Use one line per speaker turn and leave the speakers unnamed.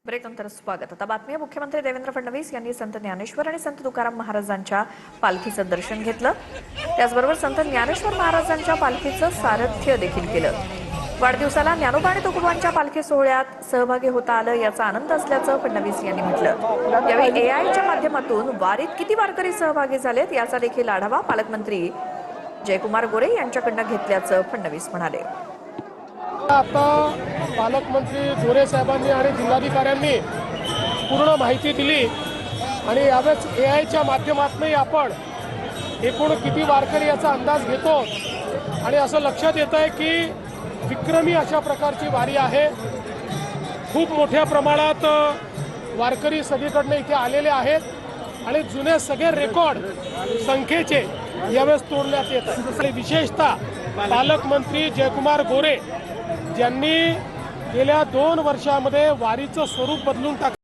ब्रेकनंतर स्वागत. आता बातमी आहे. मुख्यमंत्री देवेंद्र फडणवीस यांनी संत ज्ञानेश्वर आणि संत तुकाराम महाराजांच्या पालखीचं दर्शन घेतलं. त्याचबरोबर संत ज्ञानेश्वर महाराजांच्या पालखीचं सारथ्य देखील केलं. वाढदिवसाला ज्ञानोबा आणि तुकोबांच्या पालखी सोहळ्यात सहभागी होता आलं याचा आनंद असल्याचं फडणवीस यांनी म्हटलं. यावेळी एआयच्या माध्यमातून वारीत किती वारकरी सहभागी झालेत याचा देखील आढावा पालकमंत्री जयकुमार गोरे यांच्याकडून घेतल्याचं फडणवीस म्हणाले.
आता पालकमंत्री गोरे साहेबांनी आणि जिल्हाधिकाऱ्यांनी पूर्ण माहिती दिली आणि यावेळेस एआयच्या माध्यमातूनही आपण एकूण किती वारकरी याचा अंदाज घेतो आणि असं लक्षात येत आहे की विक्रमी अशा प्रकारची वारी आहे. खूप मोठ्या प्रमाणात वारकरी सगळीकडनं इथे आलेले आहेत आणि जुने सगळे रेकॉर्ड संख्येचे यावेळेस तोडण्यात येत आहेत. आणि विशेषतः पालकमंत्री जयकुमार गोरे ज्यांनी गेल्या 2 वर्षामध्ये वारीचं स्वरूप बदलून टाकलं.